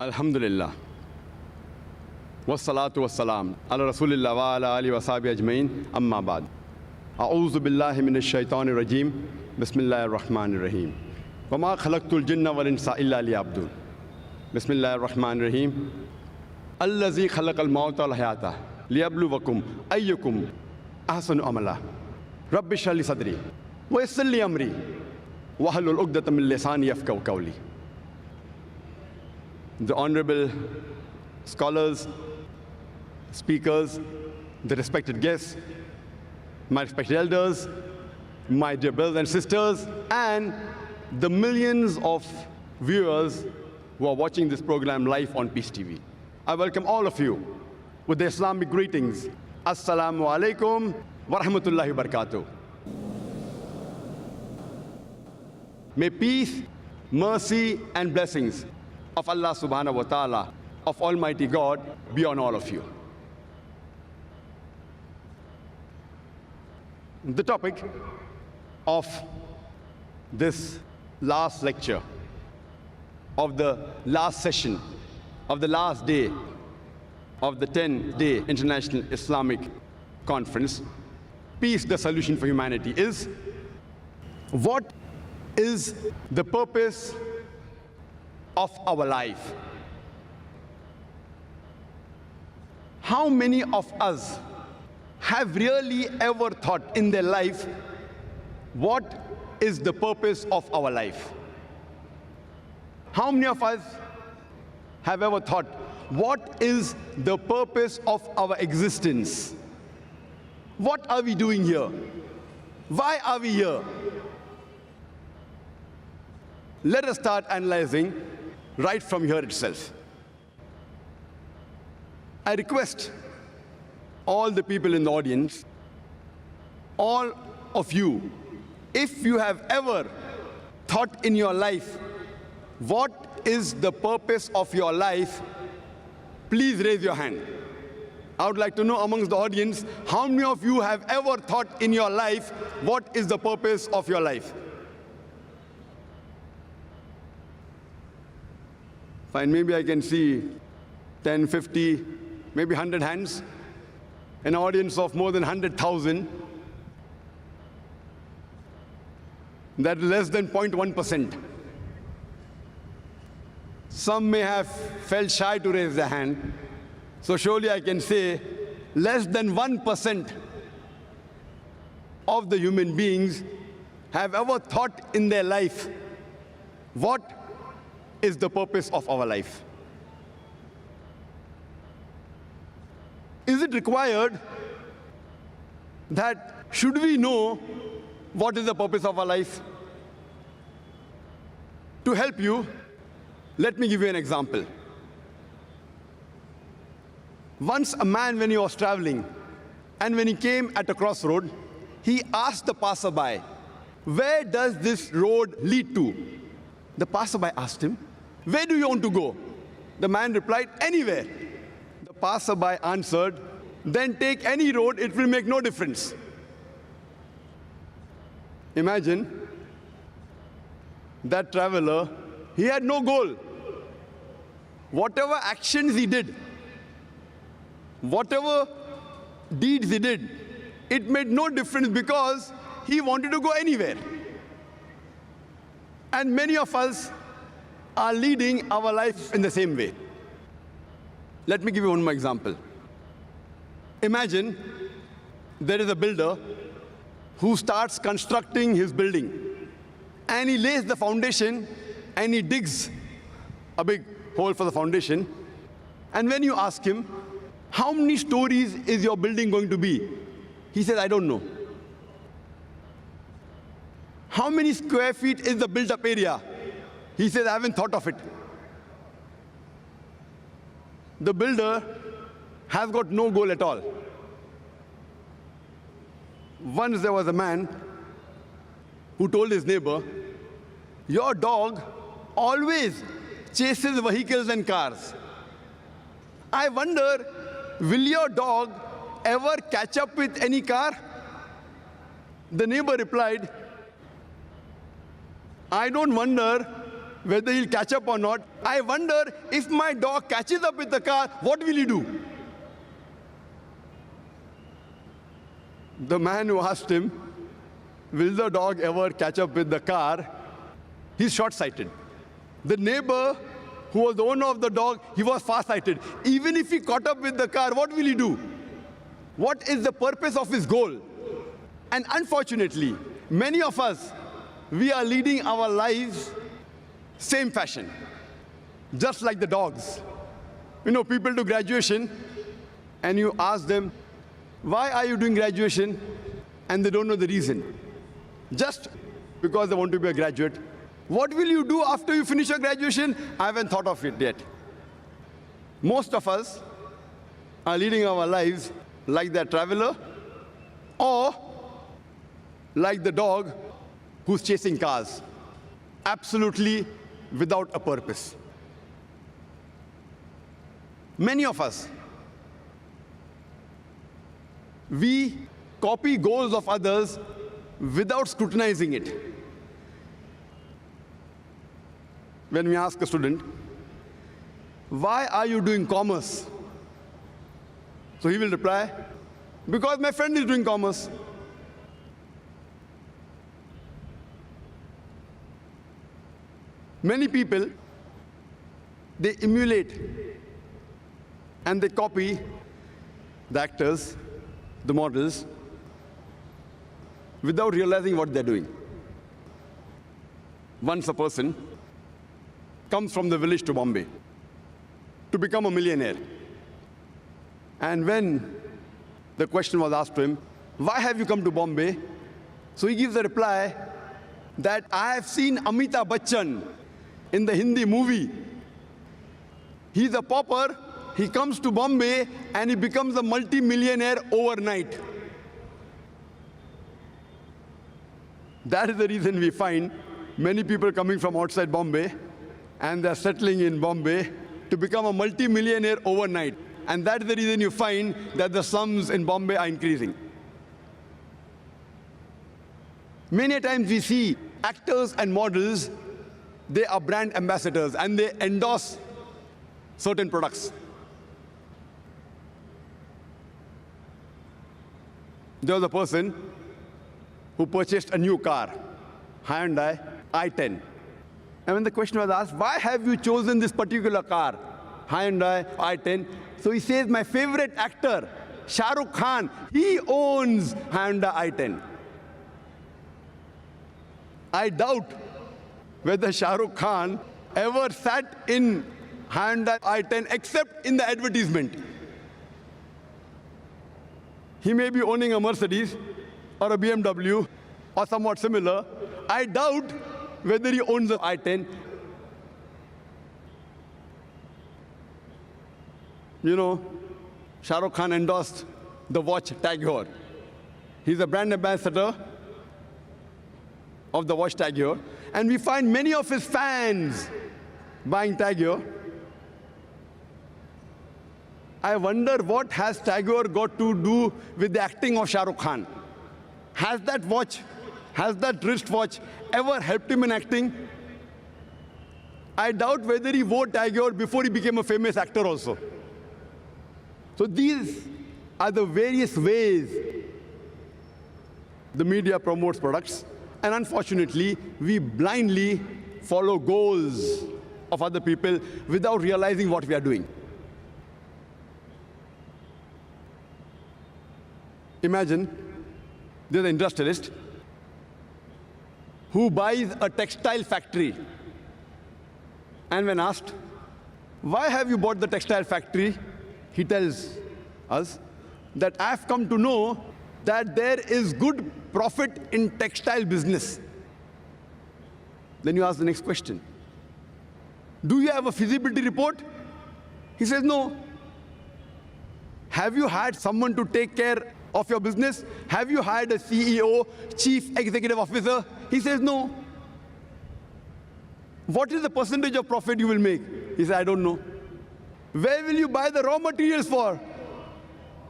Alhamdulillah. Wassalatu wassalam. Ala Rasulillah wa ala alihi wa sahbihi ajmain. Amma ba'd. A'udhu billahi minash shaitanir rajim. Bismillahir rahmanir rahim. Wa ma khalaqtul jinna wal insa illa liya'budun. Bismillahir rahmanir rahim. Allazi khalaqal mauta wal hayata liyabluwakum ayyukum ahsanu amala. Rabbi shrah li sadri wa yassir li amri wahlul 'uqdatam min lisani yafqahu qawli. The honorable scholars, speakers, the respected guests, my respected elders, my dear brothers and sisters, and the millions of viewers who are watching this program live on Peace TV. I welcome all of you with the Islamic greetings. Assalamu alaikum wa rahmatullahi wa barakatuh. May peace, mercy, and blessings of Allah subhanahu wa ta'ala, of Almighty God, be on all of you. The topic of this last lecture, of the last session, of the last day of the 10-day International Islamic Conference, Peace, the Solution for Humanity, is what is the purpose of our life? How many of us have really ever thought in their life, what is the purpose of our life? How many of us have ever thought, what is the purpose of our existence? What are we doing here? Why are we here? Let us start analyzing right from here itself. I request all the people in the audience, all of you, if you have ever thought in your life, what is the purpose of your life, please raise your hand. I would like to know amongst the audience, how many of you have ever thought in your life, what is the purpose of your life? Fine, maybe I can see 10, 50, maybe 100 hands. An audience of more than 100,000. That is less than 0.1%. Some may have felt shy to raise their hand. So surely I can say less than 1% of the human beings have ever thought in their life, what is the purpose of our life? Is it required that should we know what is the purpose of our life? To help you, let me give you an example. Once a man, when he was traveling, and when he came at a crossroad, he asked the passerby, where does this road lead to? The passerby asked him, where do you want to go? The man replied, anywhere. The passerby answered, then take any road, it will make no difference. Imagine that traveler, he had no goal. Whatever actions he did, whatever deeds he did, it made no difference because he wanted to go anywhere. And many of us are leading our life in the same way. Let me give you one more example. Imagine there is a builder who starts constructing his building, and he lays the foundation and he digs a big hole for the foundation. And when you ask him, how many stories is your building going to be? He says, I don't know. How many square feet is the built-up area? He says, I haven't thought of it. The builder has got no goal at all. Once there was a man who told his neighbor, your dog always chases vehicles and cars. I wonder, will your dog ever catch up with any car? The neighbor replied, I don't wonder whether he'll catch up or not. I wonder if my dog catches up with the car, what will he do? The man who asked him, will the dog ever catch up with the car? He's short-sighted. The neighbor who was the owner of the dog, he was far-sighted. Even if he caught up with the car, what will he do? What is the purpose of his goal? And unfortunately, many of us, we are leading our lives same fashion, just like the dogs. You know, people do graduation, and you ask them, why are you doing graduation? And they don't know the reason. Just because they want to be a graduate. What will you do after you finish your graduation? I haven't thought of it yet. Most of us are leading our lives like the traveler or like the dog who's chasing cars, absolutely without a purpose. Many of us, we copy goals of others without scrutinizing it. When we ask a student, why are you doing commerce? So he will reply, because my friend is doing commerce. Many people, they emulate and they copy the actors, the models, without realizing what they're doing. Once a person comes from the village to Bombay to become a millionaire. And when the question was asked to him, why have you come to Bombay? So he gives a reply that I have seen Amitabh Bachchan in the Hindi movie. He's a pauper, he comes to Bombay and he becomes a multi-millionaire overnight. That is the reason we find many people coming from outside Bombay and they're settling in Bombay to become a multi-millionaire overnight. And that's the reason you find that the slums in Bombay are increasing. Many times we see actors and models, they are brand ambassadors and they endorse certain products. There was a person who purchased a new car, Hyundai i10. And when the question was asked, why have you chosen this particular car, Hyundai i10? So he says, my favorite actor, Shah Rukh Khan, he owns Hyundai i10. I doubt whether Shah Rukh Khan ever sat in Hyundai i10 except in the advertisement. He may be owning a Mercedes or a BMW or somewhat similar. I doubt whether he owns the i10. You know, Shah Rukh Khan endorsed the watch Tag Heuer. He's a brand ambassador of the watch Tag Heuer. And we find many of his fans buying Tag Heuer. I wonder what has Tag Heuer got to do with the acting of Shah Rukh Khan? Has that watch, has that wristwatch ever helped him in acting? I doubt whether he wore Tag Heuer before he became a famous actor also. So these are the various ways the media promotes products. And unfortunately, we blindly follow goals of other people without realizing what we are doing. Imagine there's an industrialist who buys a textile factory. And when asked, why have you bought the textile factory? He tells us that I've come to know that there is good profit in textile business. Then you ask the next question. Do you have a feasibility report? He says, no. Have you had someone to take care of your business? Have you hired a CEO, chief executive officer? He says, no. What is the percentage of profit you will make? He says, I don't know. Where will you buy the raw materials for?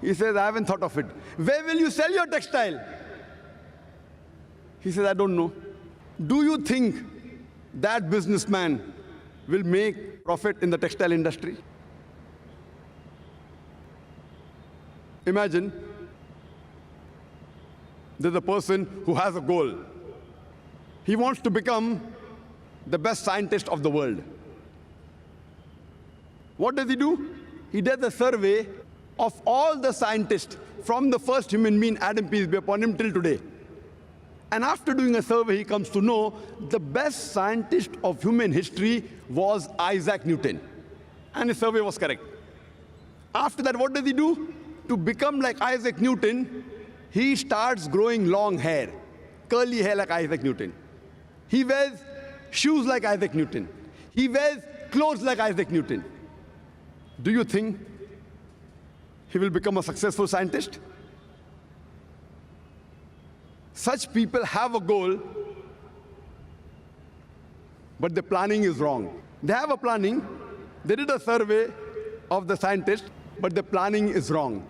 He says, I haven't thought of it. Where will you sell your textile? He says, I don't know. Do you think that businessman will make profit in the textile industry? Imagine there's a person who has a goal. He wants to become the best scientist of the world. What does he do? He does a survey of all the scientists from the first human being, Adam, peace be upon him, till today. And after doing a survey, he comes to know the best scientist of human history was Isaac Newton. And his survey was correct. After that, what does he do? To become like Isaac Newton, he starts growing long hair, curly hair like Isaac Newton. He wears shoes like Isaac Newton. He wears clothes like Isaac Newton. Do you think he will become a successful scientist? Such people have a goal, but the planning is wrong. They have a planning. They did a survey of the scientists, but the planning is wrong.